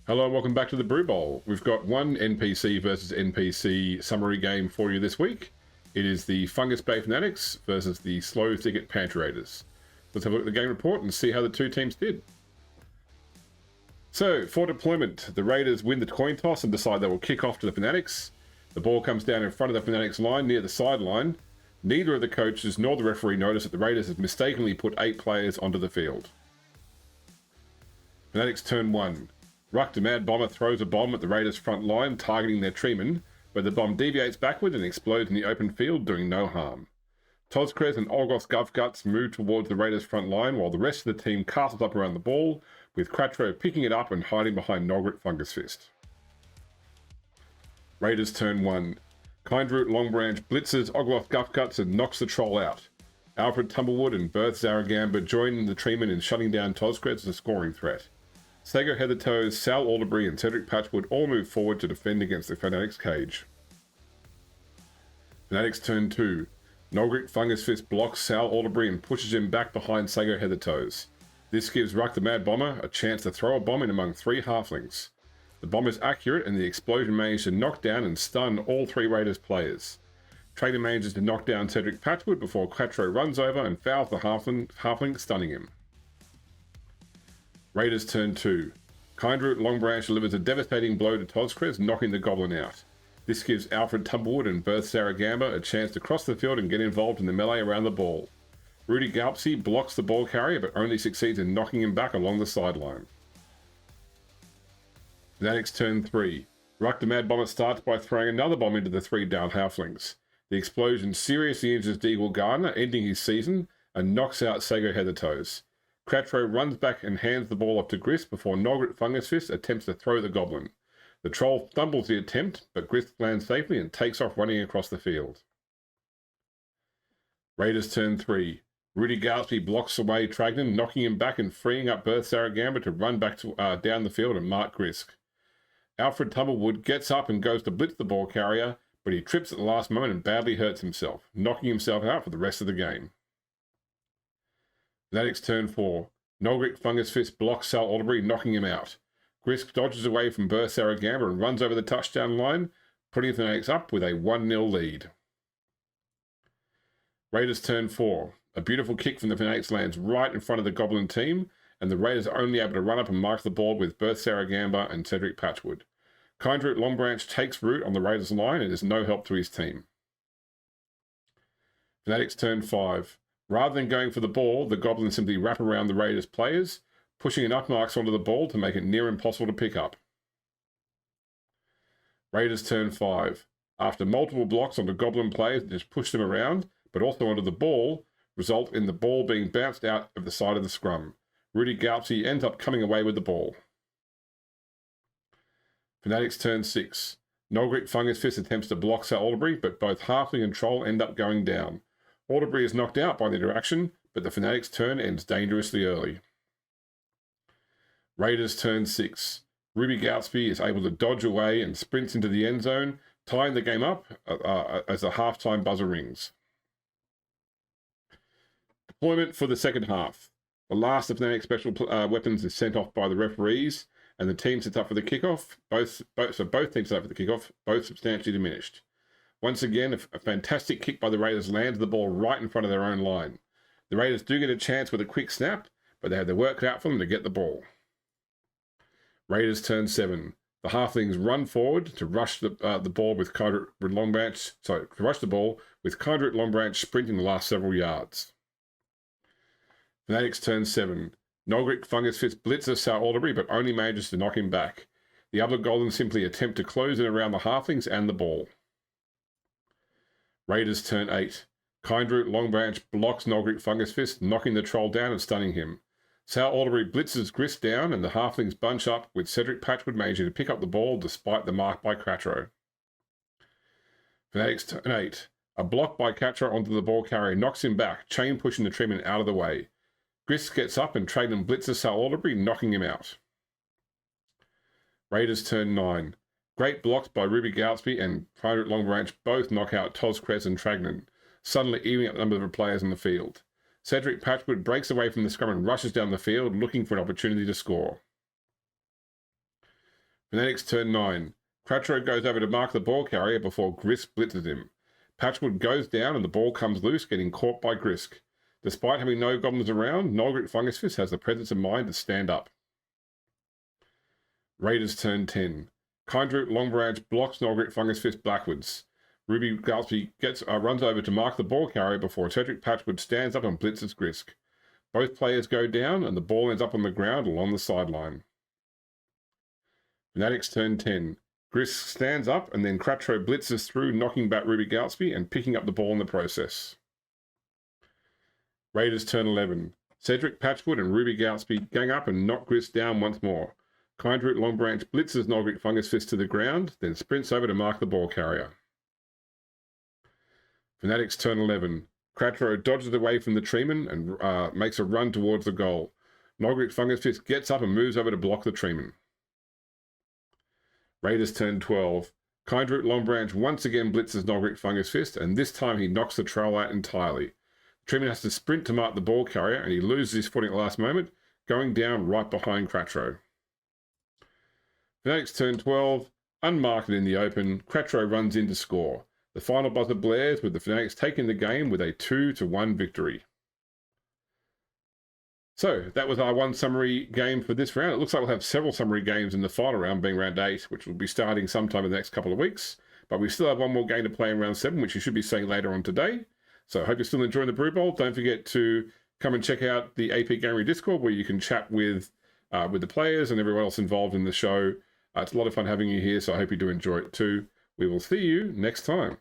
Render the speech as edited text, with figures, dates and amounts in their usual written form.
Hello and welcome back to the Brew Bowl. We've got one NPC versus NPC summary game for you this week. It is the Fungus Bay Fanatics versus the Sloe Thicket Pantry Raiders. Let's have a look at the game report and see how the two teams did. So, for deployment, the Raiders win the coin toss and decide they will kick off to the Fanatics. The ball comes down in front of the Fanatics line near the sideline. Neither of the coaches nor the referee notice that the Raiders have mistakenly put 8 players onto the field. Fanatics turn 1. Ruck, the Mad Bomber, throws a bomb at the Raiders' front line, targeting their treeman, but the bomb deviates backward and explodes in the open field, doing no harm. Tozkrez and Olgoth Guvguts move towards the Raiders' front line, while the rest of the team castles up around the ball, with Quattro picking it up and hiding behind Nogrit Fungus Fist. Raiders turn 1. Kindroot Longbranch blitzes Ogloth Guvguts and knocks the troll out. Alfred Tumblewood and Berth Zaragamba join the treeman in shutting down Tozkrez as a scoring threat. Sago Heathertoes, Sal Alderbury and Cedric Patchwood all move forward to defend against the Fanatics' cage. Fanatics turn 2. Nogrit Fungus Fist blocks Sal Alderbury and pushes him back behind Sago Heathertoes. This gives Ruck the Mad Bomber a chance to throw a bomb in among 3 halflings. The bomb is accurate and the explosion manages to knock down and stun all 3 Raiders players. Trainer manages to knock down Cedric Patchwood before Quattro runs over and fouls the halfling, stunning him. Raiders turn 2. Kindroot Longbranch delivers a devastating blow to Tozkrez, knocking the goblin out. This gives Alfred Tumblewood and Berth Zaragamba a chance to cross the field and get involved in the melee around the ball. Rudy Galpsy blocks the ball carrier but only succeeds in knocking him back along the sideline. Fanatics turn 3. Ruck the Mad Bomber starts by throwing another bomb into the 3 down halflings. The explosion seriously injures Deagle Gardner, ending his season, and knocks out Sago Heathertoes. Quattro runs back and hands the ball up to Grist before Nogrit Fungus Fist attempts to throw the goblin. The troll stumbles the attempt, but Grist lands safely and takes off running across the field. Raiders turn 3. Rudy Galsby blocks away Tragnan, knocking him back and freeing up Berth Zaragamba to run back down the field and mark Grisk. Alfred Tumblewood gets up and goes to blitz the ball carrier, but he trips at the last moment and badly hurts himself, knocking himself out for the rest of the game. Fanatics turn 4. Nogrit Fungus Fist blocks Sal Alderbury, knocking him out. Grisk dodges away from Berth Zaragamba and runs over the touchdown line, putting the Fanatics up with a 1-0 lead. Raiders turn 4. A beautiful kick from the Fanatics lands right in front of the Goblin team, and the Raiders are only able to run up and mark the ball with Berth Zaragamba and Cedric Patchwood. Kindroot Longbranch takes root on the Raiders' line and is no help to his team. Fanatics turn 5. Rather than going for the ball, the Goblins simply wrap around the Raiders' players, pushing enough marks onto the ball to make it near impossible to pick up. Raiders turn 5. After multiple blocks onto Goblin players that just push them around, but also onto the ball, result in the ball being bounced out of the side of the scrum. Rudy Galpsy ends up coming away with the ball. Fanatics turn 6. Nogrit Fungus Fist attempts to block Sal Alderbury, but both Halfling and Troll end up going down. Alderbury is knocked out by the interaction, but the Fanatics' turn ends dangerously early. Raiders turn 6. Ruby Galsby is able to dodge away and sprints into the end zone, tying the game up as the halftime buzzer rings. Deployment for the second half. The last of Fanatic special weapons is sent off by the referees, and the team sets up for the kickoff. Both teams set up for the kickoff, both substantially diminished. Once again, a fantastic kick by the Raiders lands the ball right in front of their own line. The Raiders do get a chance with a quick snap, but they have their work cut out for them to get the ball. Raiders turn 7. The Halflings run forward to rush the ball with Kindroot Longbranch sprinting the last several yards. Fanatics turn 7. Nogrit Fungus Fist blitzes Sal Alderbury, but only manages to knock him back. The other Goblins simply attempt to close in around the Halflings and the ball. Raiders turn 8. Kindroot Longbranch blocks Nogrit Fungus Fist, knocking the troll down and stunning him. Sal Alderbury blitzes Grist down, and the Halflings bunch up, with Cedric Patchwood managing to pick up the ball despite the mark by Quattro. Fanatics turn 8. A block by Quattro onto the ball carrier knocks him back, chain pushing the treeman out of the way. Grist gets up and Tragnan blitzes Sal Alderbury, knocking him out. Raiders turn 9. Great blocks by Ruby Galsby and Kindroot Longbranch both knock out Tozkrez and Tragnan, suddenly evening up the number of players in the field. Cedric Patchwood breaks away from the scrum and rushes down the field, looking for an opportunity to score. Fanatics turn 9. Cratro goes over to mark the ball carrier before Grisk blitzes him. Patchwood goes down and the ball comes loose, getting caught by Grisk. Despite having no goblins around, Nolgrit Fungus Fist has the presence of mind to stand up. Raiders turn 10. Kindroot Longbranch blocks Nolgrit Fungus Fist backwards. Ruby Galsby runs over to mark the ball carrier before Cedric Patchwood stands up and blitzes Grisk. Both players go down and the ball ends up on the ground along the sideline. Fanatics turn 10. Grisk stands up and then Cratro blitzes through, knocking back Ruby Galsby and picking up the ball in the process. Raiders turn 11. Cedric Patchwood and Ruby Galsby gang up and knock Grisk down once more. Kindroot Longbranch blitzes Nolgrit Fungus Fist to the ground, then sprints over to mark the ball carrier. Fanatics turn 11. Cratro dodges away from the treeman and makes a run towards the goal. Nolgrit Fungus Fist gets up and moves over to block the treeman. Raiders turn 12. Kindroot Longbranch once again blitzes Nolgrit Fungus Fist, and this time he knocks the troll out entirely. The treeman has to sprint to mark the ball carrier, and he loses his footing at the last moment, going down right behind Cratro. Fanatics turn 12. Unmarked in the open, Cratro runs in to score. The final buzzer blares with the Fanatics taking the game with a 2-1 victory. So that was our one summary game for this round. It looks like we'll have several summary games in the final round, being round 8, which will be starting sometime in the next couple of weeks. But we still have one more game to play in round 7, which you should be seeing later on today. So I hope you're still enjoying the Brew Bowl. Don't forget to come and check out the AP Gamery Discord, where you can chat with the players and everyone else involved in the show. It's a lot of fun having you here, so I hope you do enjoy it too. We will see you next time.